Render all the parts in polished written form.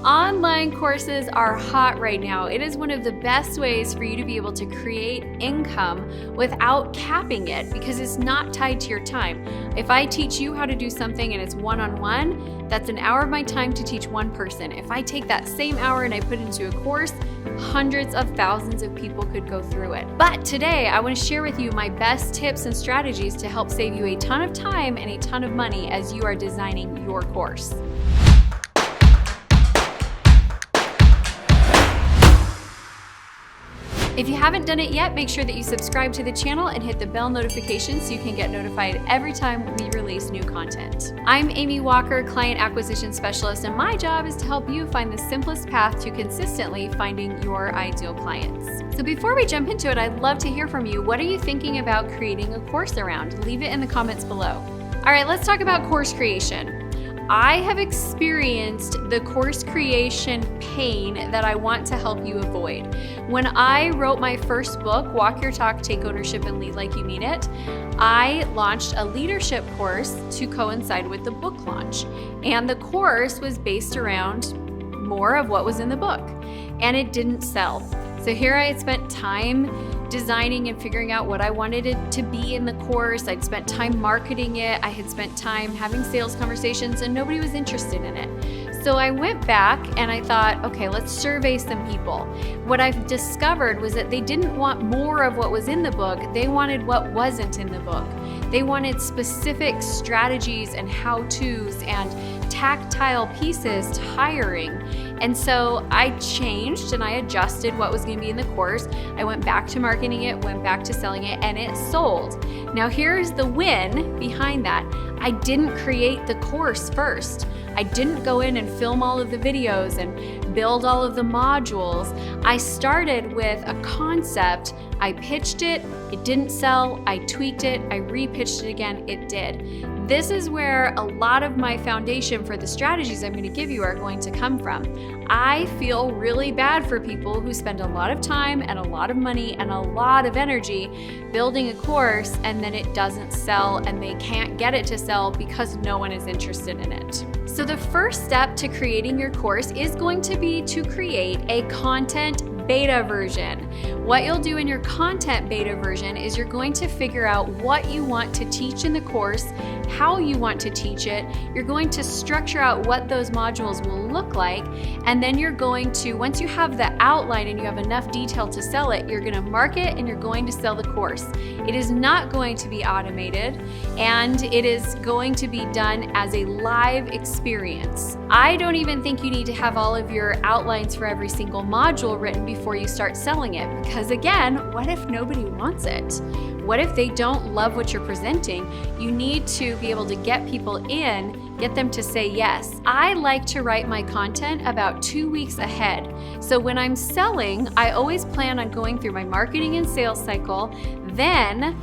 Online courses are hot right now. It is one of the best ways for you to be able to create income without capping it because it's not tied to your time. If I teach you how to do something and it's one-on-one, that's an hour of my time to teach one person. If I take that same hour and I put it into a course, hundreds of thousands of people could go through it. But today, I want to share with you my best tips and strategies to help save you a ton of time and a ton of money as you are designing your course. If you haven't done it yet, make sure that you subscribe to the channel and hit the bell notification so you can get notified every time we release new content. I'm Amy Walker, Client Acquisition Specialist, and my job is to help you find the simplest path to consistently finding your ideal clients. So before we jump into it, I'd love to hear from you. What are you thinking about creating a course around? Leave it in the comments below. All right, let's talk about course creation. I have experienced the course creation pain that I want to help you avoid. When I wrote my first book, Walk Your Talk, Take Ownership, and Lead Like You Mean It, I launched a leadership course to coincide with the book launch. And the course was based around more of what was in the book, and it didn't sell. So here I had spent time designing and figuring out what I wanted it to be in the course. I'd spent time marketing it. I had spent time having sales conversations and nobody was interested in it. So I went back and I thought, okay, let's survey some people. What I've discovered was that they didn't want more of what was in the book. They wanted what wasn't in the book. They wanted specific strategies and how-tos and tactile pieces to hiring. And so I changed and I adjusted what was going to be in the course. I went back to marketing it, went back to selling it, and it sold. Now here's the win behind that. I didn't create the course first. I didn't go in and film all of the videos and build all of the modules. I started with a concept. I pitched it, it didn't sell. I tweaked it, I repitched it again, it did. This is where a lot of my foundation for the strategies I'm going to give you are going to come from. I feel really bad for people who spend a lot of time and a lot of money and a lot of energy building a course and then it doesn't sell and they can't get it to sell because no one is interested in it. So the first step to creating your course is going to be to create a content beta version. What you'll do in your content beta version is you're going to figure out what you want to teach in the course, how you want to teach it. You're going to structure out what those modules will look like, and then you're going to, once you have the outline and you have enough detail to sell it, you're going to market and you're going to sell the course. It is not going to be automated, and it is going to be done as a live experience. I don't even think you need to have all of your outlines for every single module written before you start selling it, because again, what if nobody wants it? What if they don't love what you're presenting? You need to be able to get people in, get them to say yes. I like to write my content about 2 weeks ahead. So when I'm selling, I always plan on going through my marketing and sales cycle. Then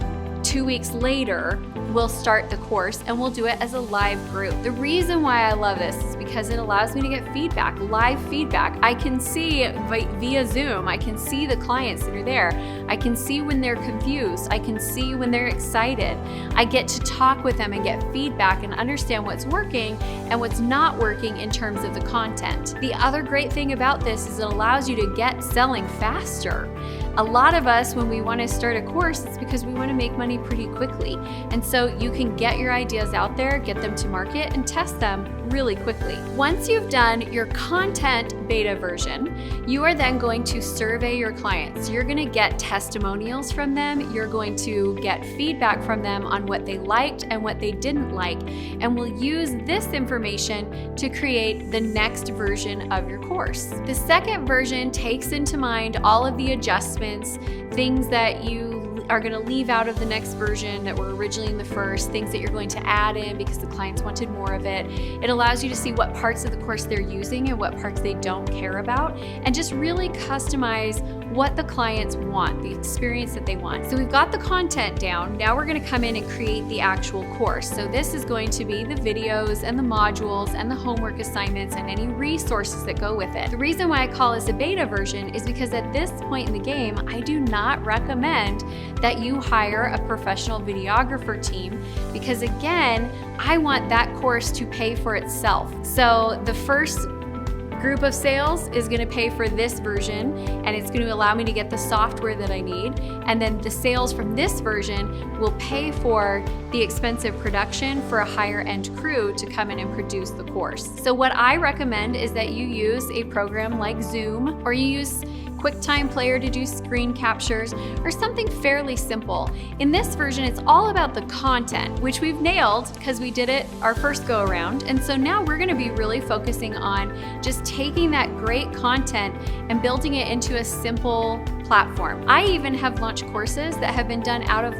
2 weeks later, we'll start the course and we'll do it as a live group. The reason why I love this is because it allows me to get feedback, live feedback. I can see via Zoom, I can see the clients that are there. I can see when they're confused. I can see when they're excited. I get to talk with them and get feedback and understand what's working and what's not working in terms of the content. The other great thing about this is it allows you to get selling faster. A lot of us, when we want to start a course, it's because we want to make money pretty quickly. And so you can get your ideas out there, get them to market, and test them really quickly. Once you've done your content beta version, you are then going to survey your clients. You're going to get testimonials from them. You're going to get feedback from them on what they liked and what they didn't like. And we'll use this information to create the next version of your course. The second version takes into mind all of the adjustments, things that you are going to leave out of the next version that were originally in the first, things that you're going to add in because the clients wanted more of it. It allows you to see what parts of the course they're using and what parts they don't care about, and just really customize what the clients want, the experience that they want. So we've got the content down. Now we're going to come in and create the actual course. So this is going to be the videos and the modules and the homework assignments and any resources that go with it. The reason why I call this a beta version is because at this point in the game, I do not recommend that you hire a professional videographer team, because again, I want that course to pay for itself. So the first Group of sales is going to pay for this version, and it's going to allow me to get the software that I need. And then the sales from this version will pay for the expensive production for a higher end crew to come in and produce the course. So what I recommend is that you use a program like Zoom, or you use QuickTime Player to do screen captures, or something fairly simple. In this version, it's all about the content, which we've nailed because we did it our first go around. And so now we're going to be really focusing on just taking that great content and building it into a simple platform. I even have launched courses that have been done out of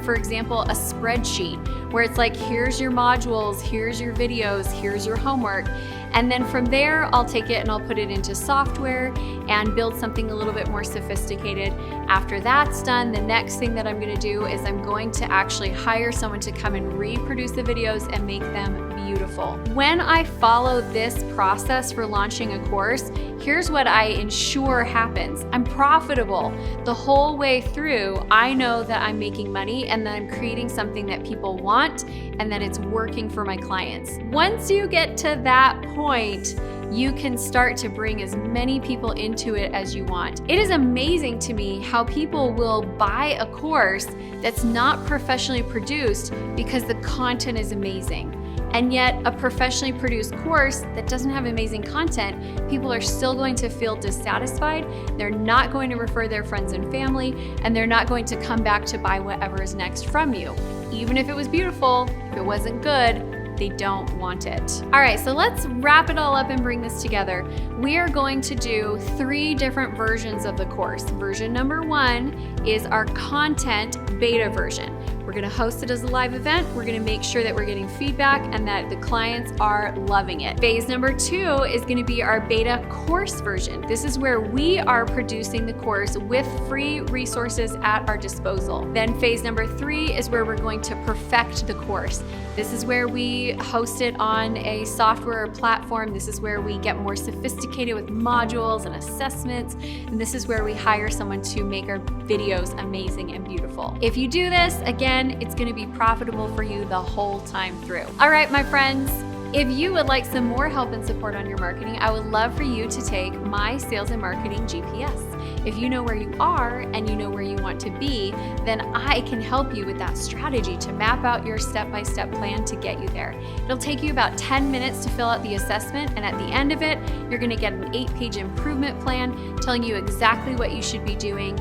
for example, a spreadsheet where it's like, here's your modules, here's your videos, here's your homework. And then from there, I'll take it and I'll put it into software and build something a little bit more sophisticated. After that's done, the next thing that I'm going to do is I'm going to actually hire someone to come and reproduce the videos and make them beautiful. When I follow this process for launching a course, here's what I ensure happens. I'm profitable the whole way through. I know that I'm making money and that I'm creating something that people want and that it's working for my clients. Once you get to that point, you can start to bring as many people into it as you want. It is amazing to me how people will buy a course that's not professionally produced because the content is amazing. And yet a professionally produced course that doesn't have amazing content, people are still going to feel dissatisfied. They're not going to refer their friends and family, and they're not going to come back to buy whatever is next from you. Even if it was beautiful, if it wasn't good, they don't want it. All right, so let's wrap it all up and bring this together. We are going to do 3 different versions of the course. Version number 1 is our content beta version. We're gonna host it as a live event. We're gonna make sure that we're getting feedback and that the clients are loving it. Phase number 2 is gonna be our beta course version. This is where we are producing the course with free resources at our disposal. Then phase number 3 is where we're going to perfect the course. This is where we host it on a software platform. This is where we get more sophisticated with modules and assessments. And this is where we hire someone to make our videos amazing and beautiful. If you do this, again, it's going to be profitable for you the whole time through. All right, my friends. If you would like some more help and support on your marketing, I would love for you to take my Sales and Marketing GPS. If you know where you are and you know where you want to be, then I can help you with that strategy to map out your step-by-step plan to get you there. It'll take you about 10 minutes to fill out the assessment, and at the end of it, you're going to get an 8-page improvement plan telling you exactly what you should be doing.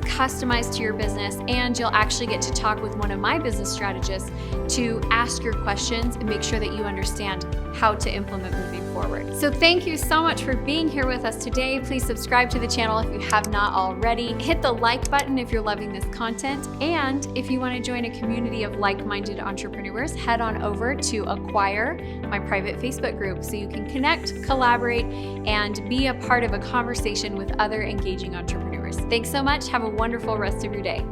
Customized to your business, and you'll actually get to talk with one of my business strategists to ask your questions and make sure that you understand how to implement moving forward. So thank you so much for being here with us today. Please subscribe to the channel if you have not already. Hit the like button if you're loving this content. And if you want to join a community of like-minded entrepreneurs, head on over to Acquire, my private Facebook group, so you can connect, collaborate, and be a part of a conversation with other engaging entrepreneurs. Thanks so much. Have a wonderful rest of your day.